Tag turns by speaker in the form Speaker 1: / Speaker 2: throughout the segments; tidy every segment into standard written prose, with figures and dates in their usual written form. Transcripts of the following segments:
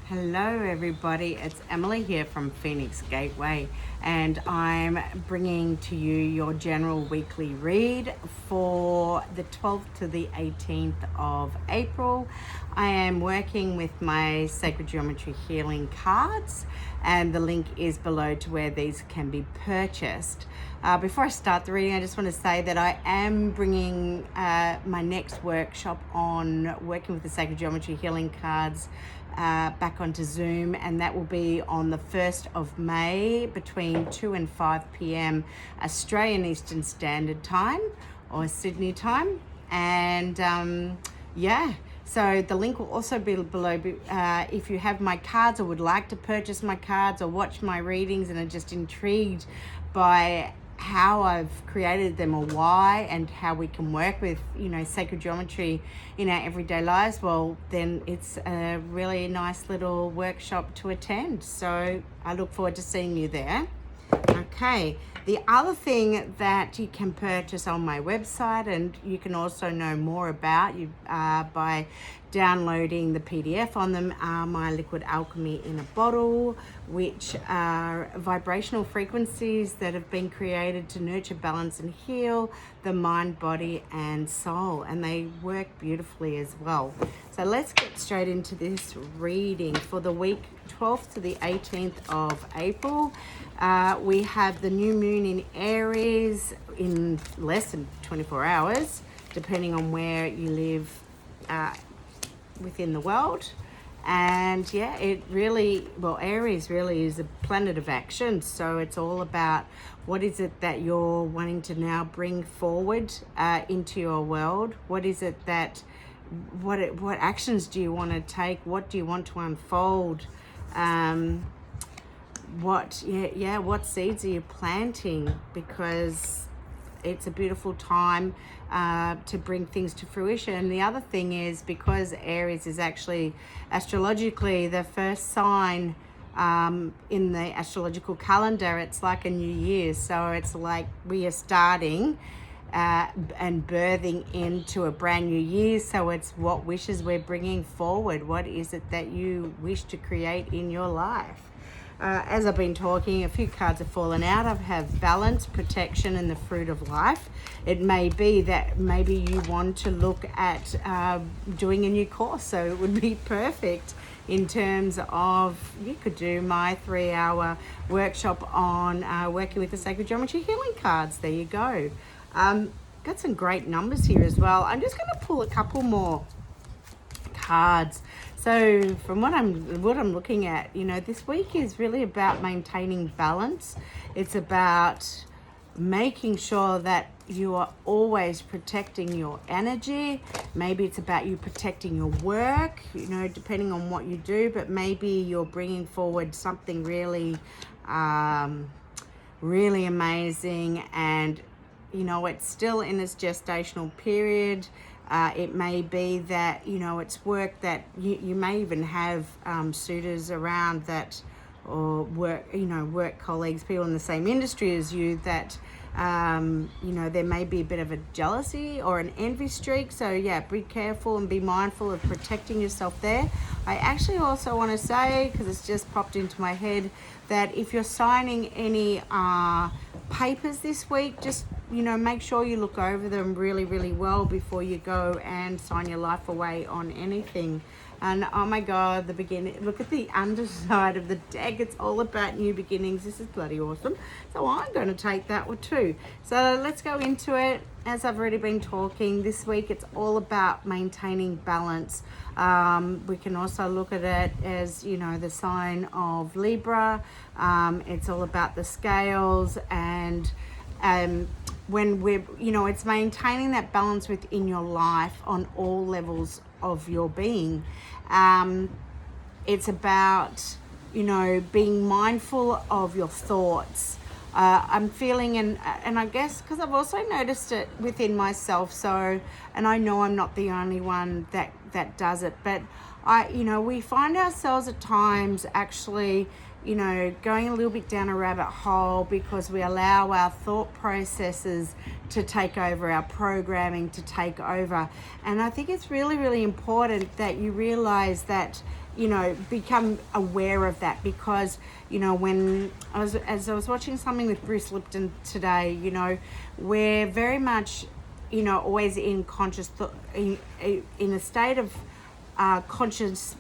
Speaker 1: Hello everybody, it's Emily here from Phoenix Gateway, and I'm bringing to you your general weekly read for the 12th to the 18th of April. I am working with my Sacred Geometry Healing cards, and the link is below to where these can be purchased. Before I start the reading, I just want to say that I am bringing my next workshop on working with the Sacred Geometry Healing cards back onto Zoom, and that will be on the 1st of May between 2 and 5 p.m. Australian Eastern Standard Time or Sydney time. And so the link will also be below. If you have my cards or would like to purchase my cards or watch my readings and are just intrigued by how I've created them or why, and how we can work with sacred geometry in our everyday lives, well, then it's a really nice little workshop to attend. So I look forward to seeing you there. Okay, the other thing that you can purchase on my website, and you can also know more about by downloading the PDF on them, are my liquid alchemy in a bottle, which are vibrational frequencies that have been created to nurture, balance and heal the mind, body and soul, and they work beautifully as well. So let's get straight into this reading for the week 12th to the 18th of April. We have the new moon in Aries in less than 24 hours, depending on where you live within the world. And Aries really is a planet of action. So it's all about what is it that you're wanting to now bring forward into your world. What is it that, what actions do you want to take? What do you want to unfold? What seeds are you planting? Because it's a beautiful time to bring things to fruition. And the other thing is, because Aries is actually astrologically the first sign in the astrological calendar, it's like a new year. So it's like we are starting and birthing into a brand new year. So it's what wishes we're bringing forward. What is it that you wish to create in your life? As I've been talking, a few cards have fallen out. I have balance, protection, and the fruit of life. It may be that maybe you want to look at doing a new course, so it would be perfect in terms of, you could do my 3-hour workshop on working with the Sacred Geometry Healing cards. There you go. Got some great numbers here as well. I'm just going to pull a couple more cards. So from what I'm looking at, this week is really about maintaining balance. It's about making sure that you are always protecting your energy. Maybe it's about you protecting your work, depending on what you do, but maybe you're bringing forward something really, really amazing, and it's still in its gestational period. It may be that, it's work that you may even have suitors around that, or work colleagues, people in the same industry as you, that, there may be a bit of a jealousy or an envy streak. So be careful and be mindful of protecting yourself there. I actually also want to say, because it's just popped into my head, that if you're signing any papers this week, just make sure you look over them really, really well before you go and sign your life away on anything. And oh my God, the beginning, look at the underside of the deck. It's all about new beginnings. This is bloody awesome. So I'm going to take that one too. So let's go into it. As I've already been talking, this week it's all about maintaining balance. We can also look at it as, the sign of Libra. It's all about the scales, and when we're, it's maintaining that balance within your life on all levels of your being. It's about, being mindful of your thoughts. I'm feeling, and I guess because I've also noticed it within myself, so, and I know I'm not the only one that does it, but we find ourselves at times actually, going a little bit down a rabbit hole because we allow our thought processes to take over, our programming to take over. And I think it's really, really important that you realize that become aware of that, because, when as I was watching something with Bruce Lipton today, we're very much, always in in a state of conscious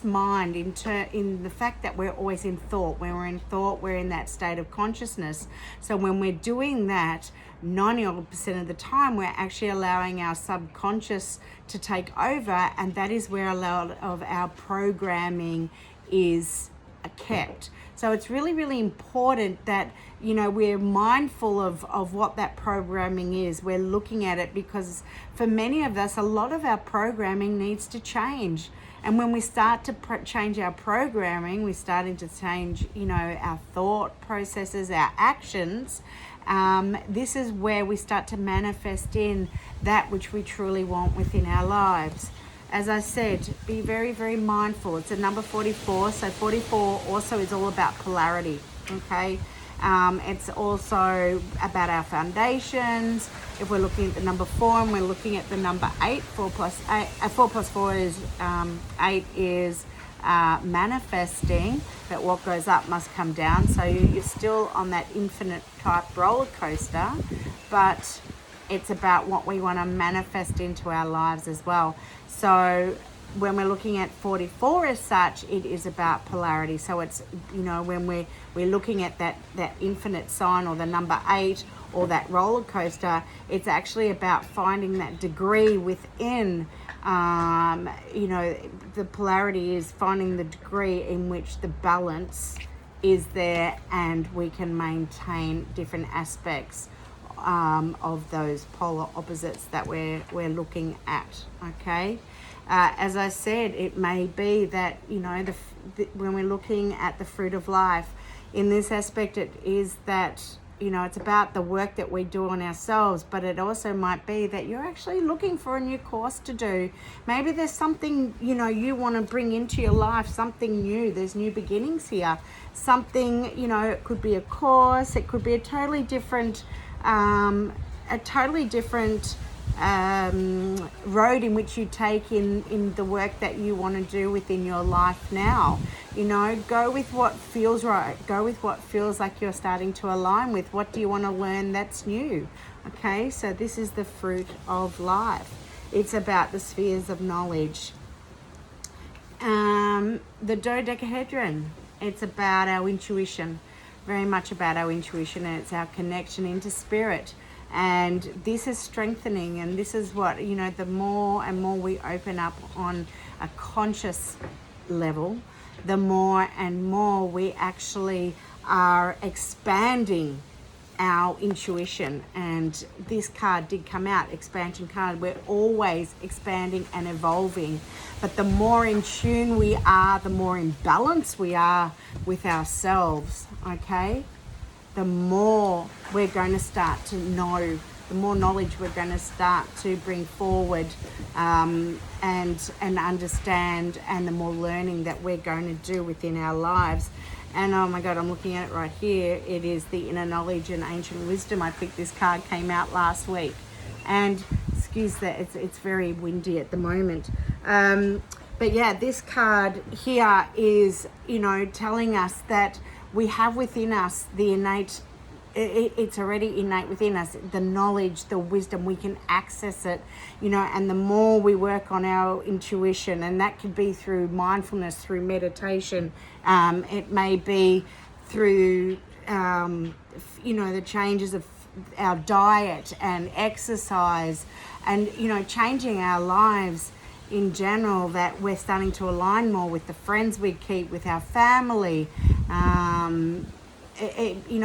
Speaker 1: mind, in the fact that we're always in thought. When we're in thought, we're in that state of consciousness. So when we're doing that, 90% of the time, we're actually allowing our subconscious to take over, and that is where a lot of our programming is kept. So it's really, really important that, we're mindful of what that programming is. We're looking at it, because for many of us, a lot of our programming needs to change. And when we start to change our programming, we're starting to change, our thought processes, our actions. This is where we start to manifest in that which we truly want within our lives. As I said, be very, very mindful. It's a number 44. So 44 also is all about polarity, okay? It's also about our foundations. If we're looking at the number 4 and we're looking at the number 8, 4 plus 4 is 8 is manifesting that what goes up must come down. So you're still on that infinite type roller coaster, but it's about what we want to manifest into our lives as well. So when we're looking at 44 as such, it is about polarity. So it's, when we're looking at that infinite sign, or the number 8, or that roller coaster, it's actually about finding that degree within, the polarity is finding the degree in which the balance is there, and we can maintain different aspects of those polar opposites that we're looking at, okay? As I said, it may be that, when we're looking at the fruit of life, in this aspect, it is that, it's about the work that we do on ourselves, but it also might be that you're actually looking for a new course to do. Maybe there's something, you want to bring into your life, something new. There's new beginnings here. Something, it could be a course, it could be a totally different road in which you take in the work that you want to do within your life now. Go with what feels right. Go with what feels like you're starting to align with. What do you want to learn that's new? Okay, so this is the fruit of life. It's about the spheres of knowledge. The dodecahedron, it's about our intuition, very much about our intuition, and it's our connection into spirit. And this is strengthening, and this is what, the more and more we open up on a conscious level, the more and more we actually are expanding our intuition. And this card did come out, expansion card. We're always expanding and evolving, but the more in tune we are, the more in balance we are with ourselves, okay? The more we're going to start to know, the more knowledge we're going to start to bring forward, and understand, and the more learning that we're going to do within our lives. And oh my God, I'm looking at it right here. It is the inner knowledge and ancient wisdom. I think this card came out last week, and excuse that, it's very windy at the moment. But yeah, this card here is, telling us that we have within us the innate, it's already innate within us, the knowledge, the wisdom, we can access it, and the more we work on our intuition, and that could be through mindfulness, through meditation, it may be through, the changes of our diet and exercise, and, changing our lives in general, that we're starting to align more with the friends we keep, with our family,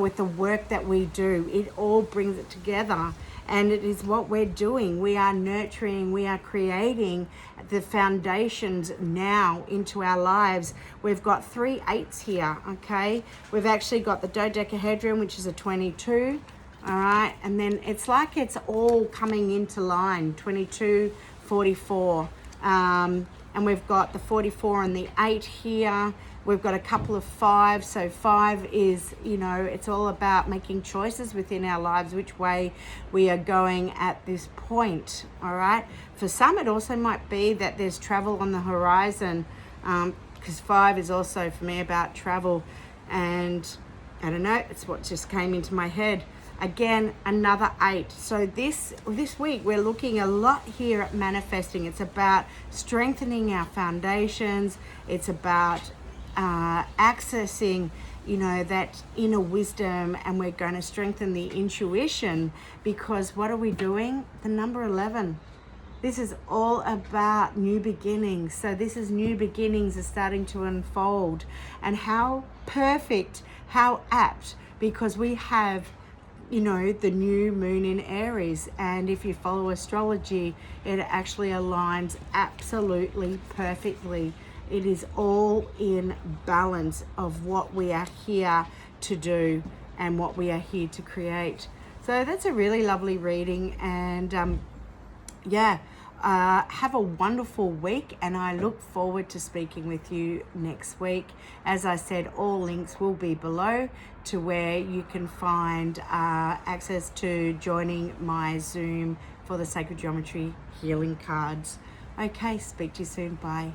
Speaker 1: with the work that we do. It all brings it together, and it is what we're doing. We are nurturing, we are creating the foundations now into our lives. We've got 3 8s here, okay? We've actually got the dodecahedron, which is a 22, all right? And then it's like it's all coming into line, 22, 44. And we've got the 44 and the 8 here. We've got a couple of 5. So 5 is, it's all about making choices within our lives, which way we are going at this point, all right? For some, it also might be that there's travel on the horizon. because 5 is also for me about travel, and I don't know, it's what just came into my head. Again, another 8. So this week we're looking a lot here at manifesting. It's about strengthening our foundations. It's about accessing, you know, that inner wisdom, and we're going to strengthen the intuition, because what are we doing? The number 11. This is all about new beginnings. So this is new beginnings are starting to unfold, and how perfect, how apt, because we have, you know, the new moon in Aries, and if you follow astrology, it actually aligns absolutely perfectly. It is all in balance of what we are here to do and what we are here to create. So that's a really lovely reading, and have a wonderful week, and I look forward to speaking with you next week. As I said, all links will be below to where you can find access to joining my Zoom for the Sacred Geometry Healing Cards. Okay, speak to you soon. Bye.